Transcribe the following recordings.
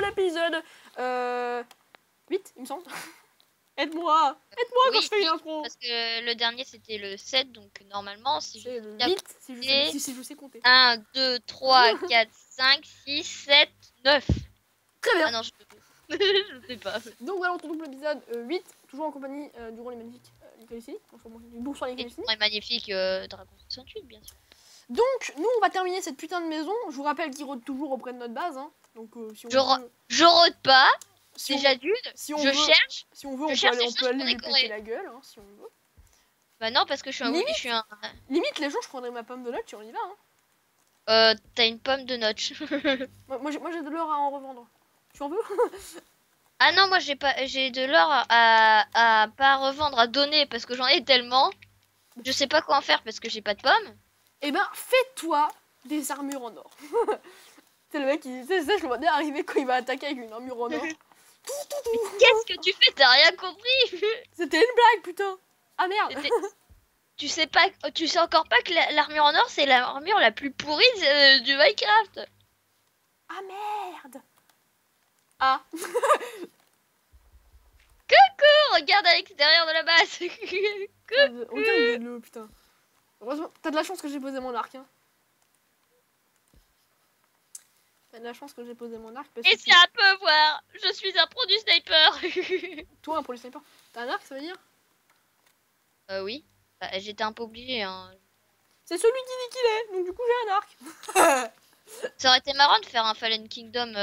L'épisode 8, il me semble. Aide-moi Oui, quand je fais une intro. parce que le dernier c'était le 7, donc normalement si C'est je le tape 8 si je sais compter. 1, 2, 3, 4, 5, 6, 7, 9. Très bien. Ah non, je je sais pas. Donc voilà, on se retrouve pour l'épisode 8, toujours en compagnie du rôle magnifique Nicolas ici. Bonsoir Et Nicolas du ici. magnifique Dragon 68, bien sûr. Donc, nous on va terminer cette putain de maison. Je vous rappelle qu'il rôde toujours auprès de notre base. Hein. Donc, si on veut... Je rôde pas, si déjà on... d'une. si on je veut... cherche. Si on veut, on peut aller lui péter la gueule, hein, si on veut. Bah non, parce que je suis un... Limite, les gens, je prendrais ma pomme de notch et on y va. Hein. T'as une pomme de notch. moi j'ai de l'or à en revendre. Tu en veux? Ah non, moi j'ai de l'or à pas revendre, à donner, parce que j'en ai tellement. Je sais pas quoi en faire parce que j'ai pas de pommes. Eh ben, fais-toi des armures en or. C'est le mec qui... C'est ça, je le vois bien arriver quand il va attaquer avec une armure en or. Qu'est-ce que tu fais? T'as rien compris? C'était une blague, putain. Ah merde. Tu sais encore pas que l'armure en or, c'est l'armure la plus pourrie du Minecraft. Ah merde. Ah. Coucou, regarde à l'extérieur de la base. Regarde-le, putain. Heureusement, t'as de la chance que j'ai posé mon arc. Hein. T'as de la chance que j'ai posé mon arc. Parce Et que ça peut voir, je suis un pro du sniper. Toi, un pro du sniper. T'as un arc, ça veut dire? Oui. Bah, j'étais un peu obligée. Hein. C'est celui qui dit qu'il est, donc du coup j'ai un arc. Ça aurait été marrant de faire un Fallen Kingdom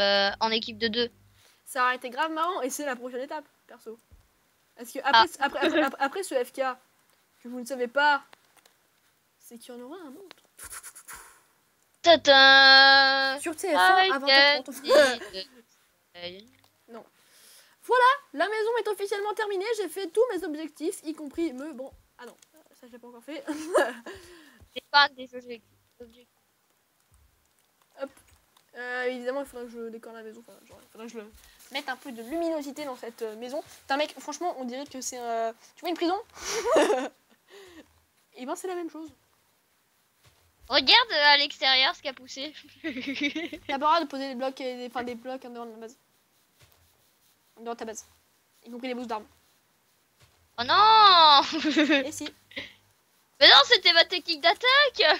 en équipe de 2. Ça aurait été grave marrant et c'est la prochaine étape, perso. Parce que après ce FK que vous ne savez pas, c'est qu'il y en aura un autre. Tata. Sur TF1 à 20h30. Non. Voilà, la maison est officiellement terminée. J'ai fait tous mes objectifs, y compris me... Bon, ah non, ça je l'ai pas encore fait. C'est pas des objectifs. Hop. Évidemment, il faudrait que je décore la maison. Enfin, genre, il faudrait que je mette un peu de luminosité dans cette maison. Putain, mec, franchement, on dirait que c'est tu vois une prison? Et ben, c'est la même chose. Regarde à l'extérieur ce qu'a poussé. T'as pas le droit de poser des blocs, des blocs en dehors de la base. En dehors de ta base. Y compris les boosts d'armes. Oh non. Et si. Mais non, c'était ma technique d'attaque.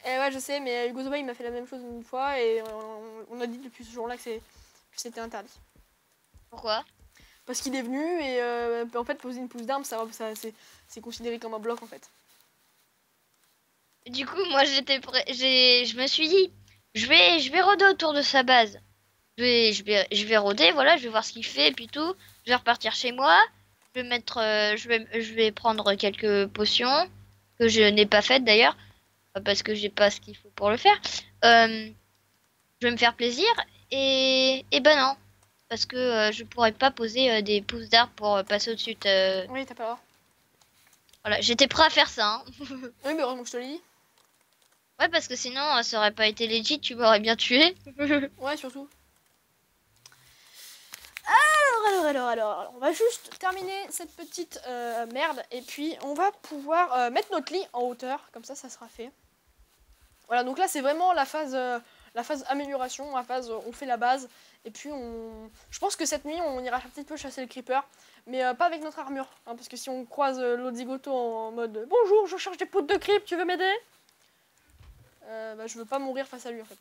Eh ouais, je sais, mais Hugo Zoba, il m'a fait la même chose une fois et on a dit depuis ce jour-là que c'était interdit. Pourquoi? Parce qu'il est venu et en fait, poser une pousse d'armes, c'est considéré comme un bloc en fait. Du coup, moi j'étais prêt. Je me suis dit, je vais rôder autour de sa base. Je vais rôder, voilà, je vais voir ce qu'il fait et puis tout. Je vais repartir chez moi. Je vais mettre, je vais prendre quelques potions que je n'ai pas faites d'ailleurs parce que j'ai pas ce qu'il faut pour le faire. Je vais me faire plaisir et ben non, parce que je pourrais pas poser des pousses d'arbres pour passer au-dessus de... Oui, t'as pas le droit. Voilà, j'étais prêt à faire ça. Hein. Oui, mais heureusement que je te l'ai dit. Ouais, parce que sinon, ça aurait pas été legit, tu m'aurais bien tué. Ouais, surtout. Alors, on va juste terminer cette petite merde et puis on va pouvoir mettre notre lit en hauteur, comme ça sera fait. Voilà, donc là c'est vraiment la phase amélioration, la phase on fait la base et puis je pense que cette nuit on ira un petit peu chasser le creeper, mais pas avec notre armure, hein, parce que si on croise l'autre zigoto en mode bonjour, je cherche des poudres de creep, tu veux m'aider? Bah je veux pas mourir face à lui en fait.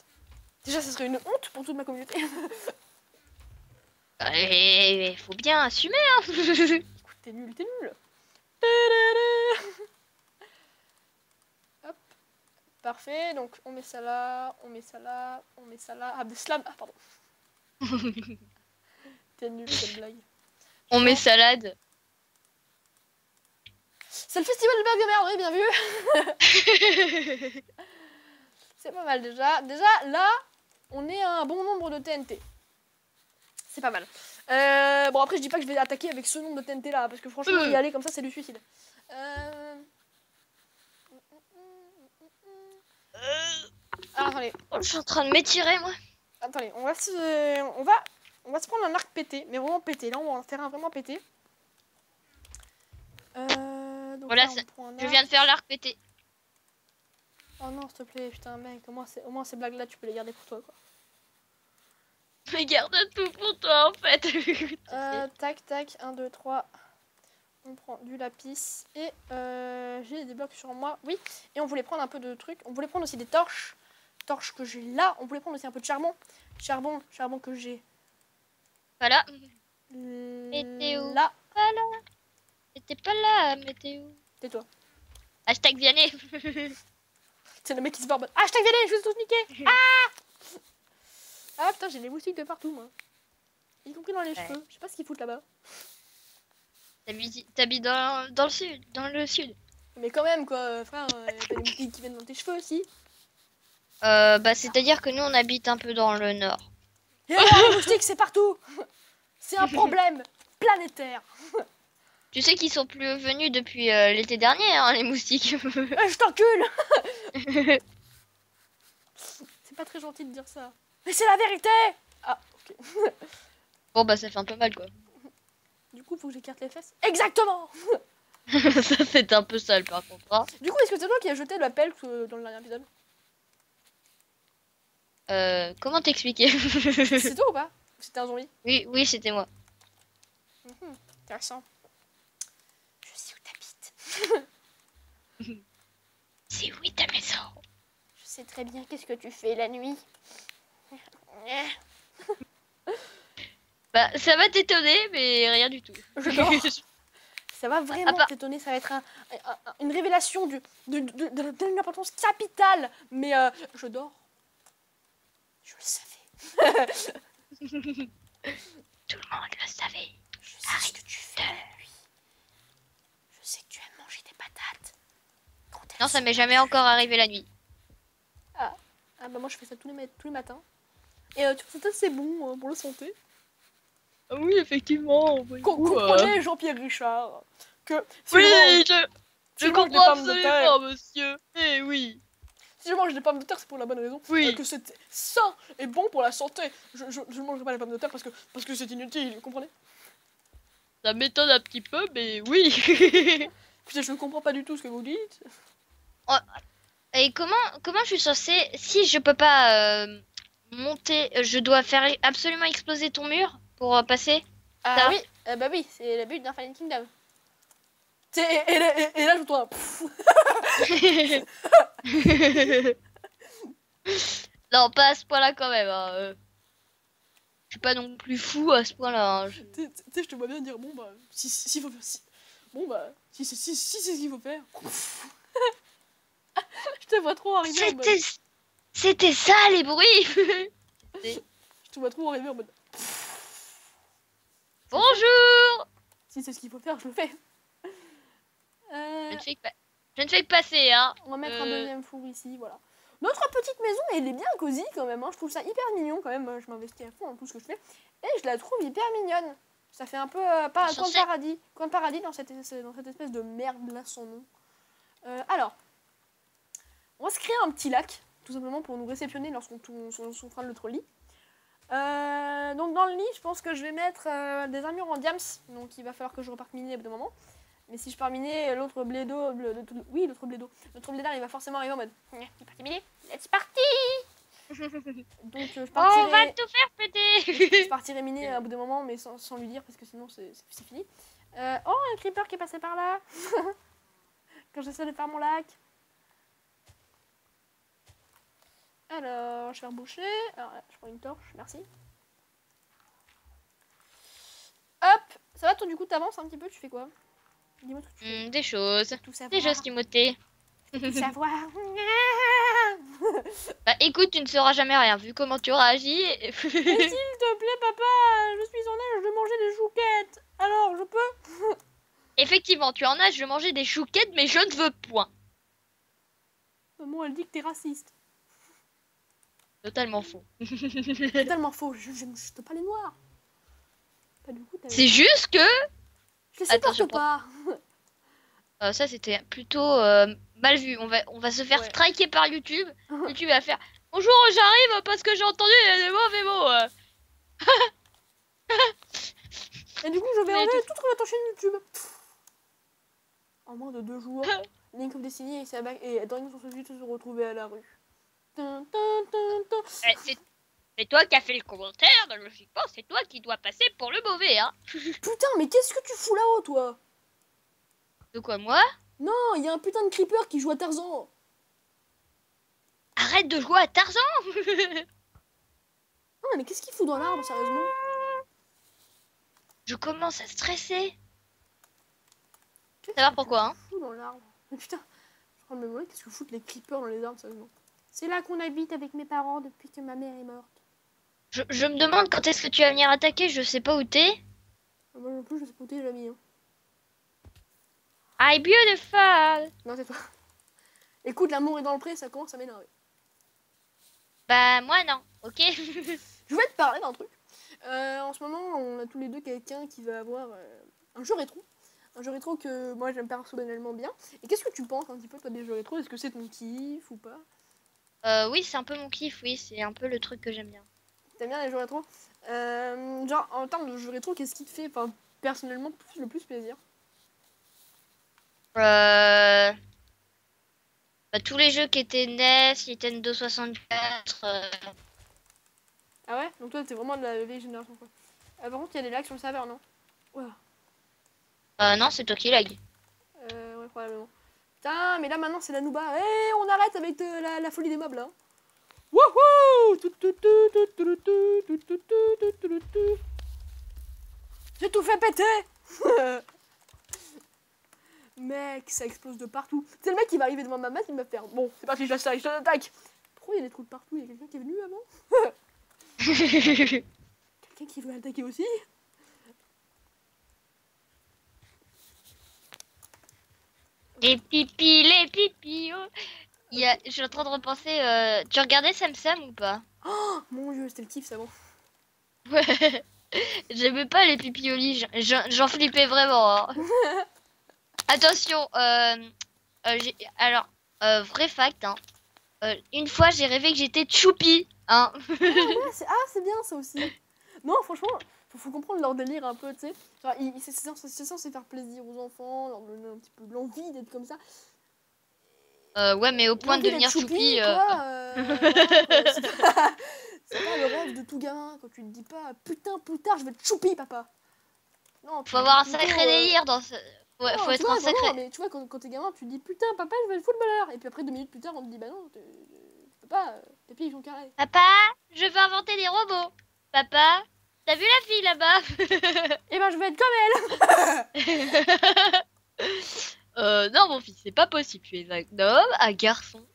Déjà ça serait une honte pour toute ma communauté. Il faut bien assumer, hein. Écoute, t'es nul, t'es nul. Hop. Parfait, donc on met ça là, on met ça là, on met ça là. Ah, des slabs. Ah, pardon. T'es nul, cette blague. On met salade. C'est le festival de blagues de merde, oui, bien vu. C'est pas mal déjà. Déjà, là, on est à un bon nombre de TNT. C'est pas mal. Bon, après, je dis pas que je vais attaquer avec ce nombre de TNT là, parce que franchement, y aller comme ça, c'est du suicide. Alors, attendez. Oh, je suis en train de m'étirer, moi. Attendez, on va se prendre un arc pété, mais vraiment pété. Là, on va en faire un vraiment pété. Donc Voilà, là, je viens de faire l'arc pété. Oh non, s'il te plaît, putain, mec, au moins ces blagues-là, tu peux les garder pour toi, quoi. Mais garde tout pour toi, en fait. Tac, tac, 1, 2, 3. On prend du lapis et j'ai des blocs sur moi, oui. Et on voulait prendre un peu de trucs. On voulait prendre aussi des torches. Torches que j'ai là. On voulait prendre aussi un peu de charbon. Charbon que j'ai Voilà. Météo. là. Voilà. T'étais pas là, météo. Tais-toi. Hashtag Vianney. C'est le mec qui se barbe. Hashtag Vianney, je vais tous niquer. Ah putain, j'ai des moustiques de partout, moi. Y compris dans les cheveux. Je sais pas ce qu'ils foutent là-bas. T'habites dans le sud. Dans le sud. Mais quand même, quoi, frère, y a pas des moustiques qui viennent dans tes cheveux aussi. Bah, c'est-à-dire que nous, on habite un peu dans le nord. Et alors, les moustiques, c'est partout. C'est un problème planétaire. Tu sais qu'ils sont plus venus depuis l'été dernier, hein, les moustiques. Je t'encule. C'est pas très gentil de dire ça. Mais c'est la vérité. Ah, ok. Bon, bah, ça fait un peu mal, quoi. Du coup, faut que j'écarte les fesses. Exactement. Ça, c'est un peu sale, par contre. Hein. Du coup, est-ce que c'est toi qui as jeté la pelle dans le dernier épisode? Comment t'expliquer? C'est toi ou pas? C'était un zombie? Oui, c'était moi. Intéressant. Je sais où t'habites. C'est oui ta maison. Je sais très bien qu'est-ce que tu fais la nuit. Bah, ça va t'étonner, mais rien du tout. Je dors. Ça va vraiment t'étonner, ça va être une révélation d'une importance capitale. Mais je dors. Je le savais. Tout le monde le savait. Je sais ce que tu fais la nuit. Je sais que tu aimes manger des patates. Non, ça m'est jamais encore arrivé la nuit. Ah bah moi je fais ça tous les matins. Et tu trouves ça c'est bon pour la santé? Ah oui, effectivement. Comprenez Jean-Pierre Richard que si oui, je mange des comprends pommes de terre, absolument, monsieur. Eh oui. si je mange des pommes de terre, c'est pour la bonne raison. Oui. Que c'est sain et bon pour la santé. Je ne mangerai pas les pommes de terre parce que c'est inutile, vous comprenez? Ça m'étonne un petit peu, mais oui. Putain, je ne comprends pas du tout ce que vous dites. Oh, et comment je suis censée, si je peux pas monter, je dois faire absolument exploser ton mur pour passer? Ah ça oui, bah oui, c'est le but d'un Fallen Kingdom. Et là, je toi. Non, pas à ce point-là quand même. Hein. Je suis pas non plus fou à ce point-là. Hein. Tu sais, je te vois bien dire, bon bah, si faut faire, bon bah, si c'est ce qu'il faut faire. Je te vois trop arriver en mode... C'était ça les bruits. Je te vois trop arriver en mode... Bonjour. Si c'est ce qu'il faut faire, je le fais. Je ne fais que passer, hein. On va mettre un deuxième four ici, voilà. Notre petite maison, elle est bien cosy quand même. Hein. Je trouve ça hyper mignon quand même. Je m'investis à fond dans tout ce que je fais. Et je la trouve hyper mignonne. Ça fait un peu pas un coin de paradis. Coin de paradis dans cette espèce de merde là sans nom. Alors, on va se créer un petit lac, tout simplement pour nous réceptionner lorsqu'on fera notre lit. Donc dans le lit, je pense que je vais mettre des armures en diams. Donc il va falloir que je reparte miner au bout d'un moment. Mais si je pars miner, l'autre blédo, l'autre blédard, il va forcément arriver en mode il est parti miner, let's party. Donc je partirai, on va tout faire péter. je partirai miner au bout d'un moment, mais sans lui dire, parce que sinon c'est fini. Oh, un creeper qui est passé par là. Quand j'essaie de faire mon lac. Alors, je vais reboucher. Alors, je prends une torche, merci. Hop, ça va toi du coup t'avances un petit peu, tu fais quoi? Dis-moi ce que tu fais. Des choses. Tout savoir. Des choses qui m'ôtaient. Tout savoir. Bah écoute, tu ne sauras jamais rien vu comment tu réagis. Mais s'il te plaît papa, je suis en âge de manger des chouquettes. Alors, je peux? Effectivement, tu es en âge de manger des chouquettes, mais je ne veux point. Maman, elle dit que t'es raciste. Totalement faux. Totalement faux, je te pas les noirs. C'est juste que... Je les supporte pas. Ça c'était plutôt mal vu. On va se faire striker par YouTube. YouTube va faire bonjour, j'arrive parce que j'ai entendu des mauvais mots. Et du coup, je vais enlever toute ton chaîne YouTube. En moins de 2 jours. Link of Destiny et Dragons of Solitude se retrouver à la rue. C'est toi qui as fait le commentaire, donc logiquement, c'est toi qui dois passer pour le mauvais, hein. Putain, mais qu'est-ce que tu fous là-haut, toi? De quoi, moi? Non, il y a un putain de creeper qui joue à Tarzan. Arrête de jouer à Tarzan. Non, mais qu'est-ce qu'il fout dans l'arbre, sérieusement? Je commence à stresser. Qu'est-ce Savoir que pourquoi, hein. tu fous dans l'arbre? Mais putain, je crois me demander qu'est-ce que foutent les creepers dans les arbres, sérieusement. C'est là qu'on habite avec mes parents depuis que ma mère est morte. Je me demande quand est-ce que tu vas venir attaquer, je sais pas où t'es. Moi non plus, je sais pas où t'es, l'ami. Hein. I'm beautiful. Non, c'est toi. Écoute, l'amour est dans le pré, ça commence à m'énerver. Bah, moi non, ok. Je vais te parler d'un truc. En ce moment, on a tous les deux quelqu'un qui va avoir un jeu rétro. Un jeu rétro que moi j'aime personnellement bien. Et qu'est-ce que tu penses un petit peu toi des jeux rétro? Est-ce que c'est ton kiff ou pas? Oui, c'est un peu mon kiff, oui, c'est un peu le truc que j'aime bien. T'aimes bien les jeux rétro? Genre, en termes de jeux rétro, qu'est-ce qui te fait personnellement le plus plaisir? Bah, tous les jeux qui étaient NES, Nintendo 64. Ah ouais? Donc toi, t'es vraiment de la vieille génération quoi. Par contre, il y a des lags sur le serveur, non? Ouais. Non, c'est toi qui lag. Ouais, probablement. Putain, mais là maintenant c'est la Nouba. Eh, on arrête avec la folie des mobs là. Wouhou! J'ai tout fait péter! Mec, ça explose de partout. C'est le mec qui va arriver devant ma masse, il va faire. Bon, c'est parti, je l'attaque. Pourquoi il y a des trous de partout? Il y a quelqu'un qui est venu avant? Quelqu'un qui veut attaquer aussi? Les pipis, oh. Je suis en train de repenser. Tu regardais Samsam ou pas? Oh mon dieu, c'était le kiff ça bon. Ouais. J'aimais pas les pipiolis, j'en flippais vraiment. Hein. Attention, alors, vrai fact, hein. Une fois j'ai rêvé que j'étais Choupi, hein. C'est bien ça aussi. Non, franchement, faut comprendre leur délire un peu, tu sais. Genre, c'est censé faire plaisir aux enfants, leur donner un petit peu l'envie d'être comme ça. Ouais, mais au point de devenir Choupi. C'est pas le rêve de tout gamin quand tu te dis pas putain, plus tard je vais être Choupi, papa. Non, Faut avoir un sacré délire dans ce. Ouais, non, faut être vois, un sacré. vraiment, mais tu vois, quand t'es gamin, tu te dis putain, papa, je vais être footballeur. Et puis après, 2 minutes plus tard, on te dit bah non, tu peux pas, tes pieds ils sont carrés. Papa, je veux inventer des robots. Papa, t'as vu la fille là-bas? Et ben je vais être comme elle. Non, mon fils, c'est pas possible. Tu es un homme, un garçon.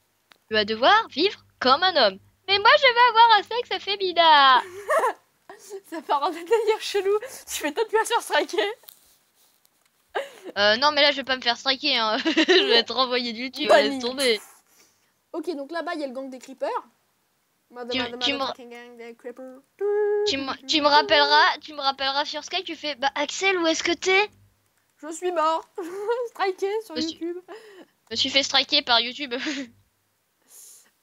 Tu vas devoir vivre comme un homme. Mais moi, je veux avoir un sexe féminin. Ça part en délire chelou. Tu fais toi, tu vas se faire striker. Non, mais là, je vais pas me faire striker. Hein. Je vais être renvoyé de YouTube. Laisse tomber. Ok, donc là-bas, il y a le gang des creepers. Tu me rappelleras sur Skype. Tu fais, bah Axel, où est-ce que t'es? Je suis mort. Striké sur YouTube. Je me suis fait striker par YouTube.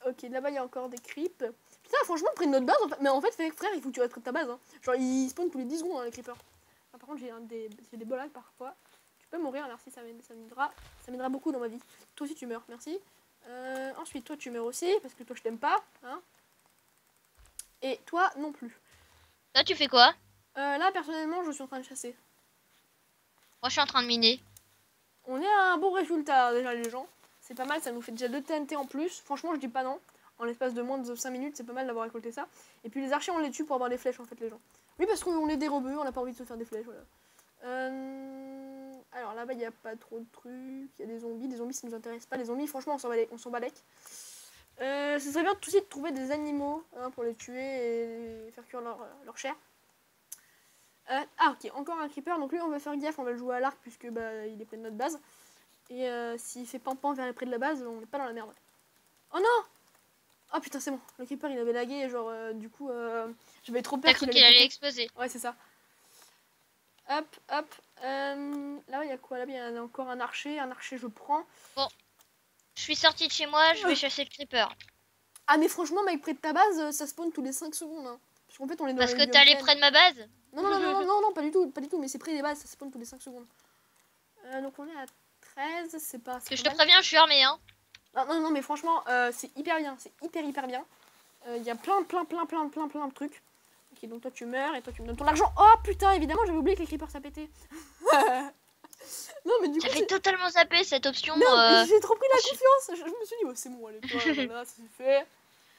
Ok, là-bas, il y a encore des creeps. Putain, franchement, près de notre base, en fait. Mais en fait, frère, il faut que tu restes près de ta base. Hein. Genre, ils spawnent tous les 10 secondes, hein, les creepers. Ah, par contre, j'ai des bolags parfois. Tu peux mourir, merci, ça m'aidera beaucoup dans ma vie. Toi aussi, tu meurs, merci. Ensuite, toi, tu meurs aussi, parce que toi, je t'aime pas. Hein. Et toi, non plus. Là, tu fais quoi? Là, personnellement, je suis en train de chasser. Moi, je suis en train de miner. On est à un bon résultat, déjà, les gens. C'est pas mal, ça nous fait déjà 2 TNT en plus. Franchement, je dis pas non. En l'espace de moins de 5 minutes, c'est pas mal d'avoir récolté ça. Et puis les archers, on les tue pour avoir des flèches, en fait, les gens. Oui, parce qu'on est des rebeux, on n'a pas envie de se faire des flèches, voilà. Alors là-bas, il n'y a pas trop de trucs. Il y a des zombies. Les zombies, ça nous intéresse pas. Les zombies, franchement, on s'en balèque. Ce serait bien aussi de trouver des animaux hein, pour les tuer et faire cuire leur chair. Ok, encore un creeper. Donc lui, on va faire gaffe, on va le jouer à l'arc puisque bah, il est près de notre base. Et s'il fait pampan vers près de la base, on n'est pas dans la merde. Oh non! Oh putain, c'est bon. Le creeper, il avait lagué. Genre, du coup, j'avais trop peur qu'il allait exploser. Ouais, c'est ça. Hop, hop. Là, il y a quoi? Là, il y a encore un archer. Un archer, je prends. Bon. Je suis sortie de chez moi, je vais chasser le creeper. Ah, mais franchement, mec, près de ta base, ça spawn tous les 5 secondes. Hein. Parce qu'en fait, on est dans Parce que t'es allé près de ma base? Non, pas du tout, mais c'est près des bases, ça spawn tous les 5 secondes. Donc, on est à 13, c'est pas... Que je te préviens, je suis armée, hein. Non, mais franchement, c'est hyper bien. C'est hyper bien. Il y a plein de trucs. Ok, donc toi tu meurs et toi tu me donnes ton argent. Oh putain, évidemment, j'avais oublié que les creepers ça pétait. Non, mais du coup. J'avais totalement zappé cette option. Non, j'ai trop pris la confiance. Je me suis dit, oh, c'est bon, allez, toi, voilà, c'est fait.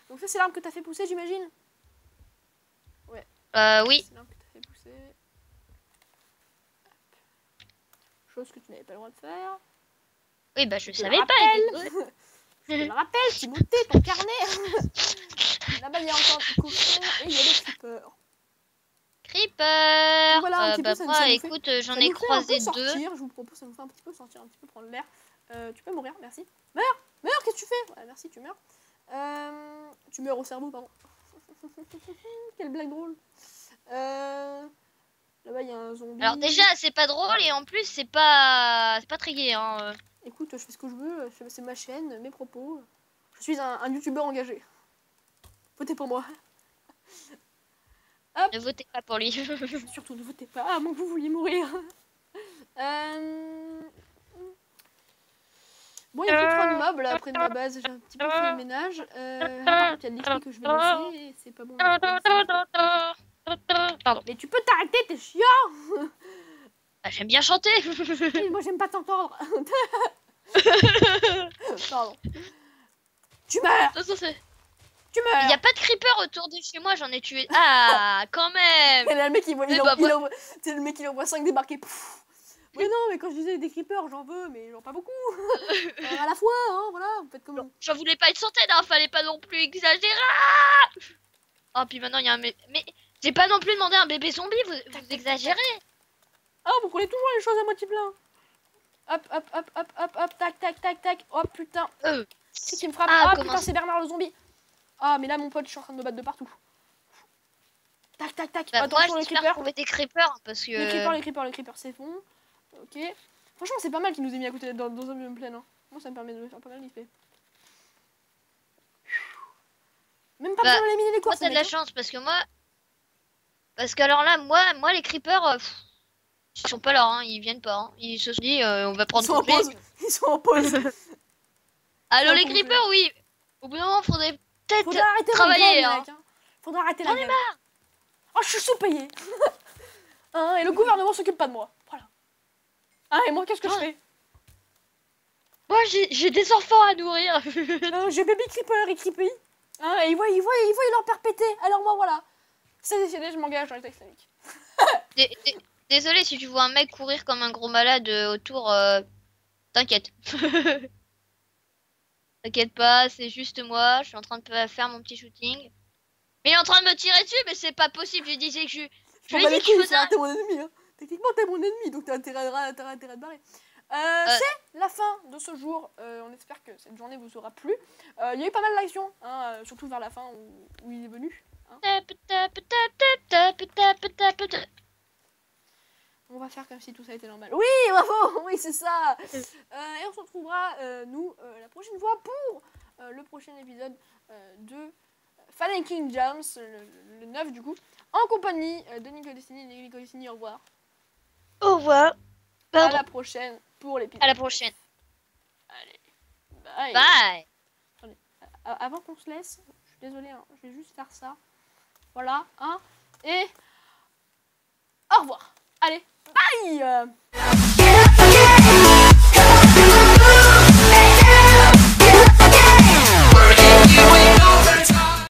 Donc, ça, c'est l'arme que t'as fait pousser, j'imagine. Ouais. Oui. C'est l'arme que t'as fait pousser. Hop. Chose que tu n'avais pas le droit de faire. Oui, bah je te savais le pas. rappelle. Je te le rappelle, c'est noté ton carnet. Là-bas, il y a encore du cochon et il y a des creepers. Creeper. Voilà, un petit peu, Bah ça moi, nous fait- écoute, j'en ça ai nous fait croisé un peu 2. sortir. Je vous propose, ça nous fait un petit peu sortir, un petit peu prendre l'air. Tu peux mourir, merci. Meurs, qu'est-ce que tu fais? Ouais, merci, tu meurs. Tu meurs au cerveau, pardon. Quelle blague drôle. Là-bas, il y a un zombie. Alors déjà, c'est pas drôle et en plus, c'est pas très gai, hein. Écoute, je fais ce que je veux, c'est ma chaîne, mes propos. Je suis un youtubeur engagé. Votez pour moi. Hop. Ne votez pas pour lui. Surtout ne votez pas, à moins que vous vouliez mourir. Bon, il y a plus trop de mobs là après de ma base, j'ai un petit peu fait le ménage. Par contre, il y a de l'XP que je vais laisser et c'est pas bon. Pardon. Mais tu peux t'arrêter, t'es chiant. Ah, j'aime bien chanter. Moi, j'aime pas t'entendre. Pardon. Tu meurs. Tu meurs. Il n'y a pas de creeper autour de chez moi, j'en ai tué. Ah, quand même. Et là, le mec, il bah, c'est le mec, il envoie 5 débarquer. Mais non, mais quand je disais des creepers, j'en veux, mais genre pas beaucoup. À la fois, hein, voilà, vous faites comme... J'en voulais pas une centaine, hein, fallait pas non plus exagérer. Oh, puis maintenant, il y a un... Mais j'ai pas non plus demandé un bébé zombie, vous exagérez. Ah, vous prenez toujours les choses à moitié plein. Hop, tac. Oh, putain. C'est qui me frappe. Ah, putain, c'est Bernard le zombie. Ah, mais là, mon pote, je suis en train de me battre de partout. Tac. Bah, attention, moi, les creepers. trouver des creepers, parce que... Les creepers, c'est bon. Ok. Franchement, c'est pas mal qu'ils nous aient mis à côté dans un biome plein. Hein. Moi, ça me permet de faire pas mal d'XP. Même pas besoin d'éliminer les courses. Moi, t'as de la chance, parce que moi... Parce que alors là, moi les creepers, ils sont pas là, hein, ils viennent pas. Hein. Ils se sont dit, on va prendre congé. Ils sont en pause. Allô, les creepers, oui. Au bout d'un moment, faudrait peut-être arrêter travailler. Hein. Faudra arrêter la grève. Oh, je suis sous-payé. Hein, et le gouvernement s'occupe pas de moi. Voilà. Ah, et moi, qu'est-ce que je fais? Moi, j'ai des enfants à nourrir. J'ai baby creeper et creepy. Hein, et ils voient leur père péter. Alors moi, voilà. C'est décidé, je m'engage dans les textes islamiques. Désolé si tu vois un mec courir comme un gros malade autour. T'inquiète. T'inquiète pas, c'est juste moi. Je suis en train de faire mon petit shooting. Mais il est en train de me tirer dessus, mais c'est pas possible. Je disais que je lui ai dit que je faisais. T'es mon ennemi. Hein. Techniquement, t'es mon ennemi, donc t'as intérêt à te barrer. C'est la fin de ce jour. On espère que cette journée vous aura plu. Il y a eu pas mal d'actions, hein, surtout vers la fin où il est venu. Hein. On va faire comme si tout ça était normal. Oui, bravo, oui, c'est ça. Et on se retrouvera, nous, la prochaine fois pour le prochain épisode de Fallen Kingdoms, le 9 du coup, en compagnie de Nico Destiny. Nico Destiny, au revoir. Au revoir. À la prochaine pour l'épisode. À la prochaine. Allez, bye. Bye. Attendez, avant qu'on se laisse, je suis désolée, hein, je vais juste faire ça. Voilà, hein, et au revoir. Allez, bye.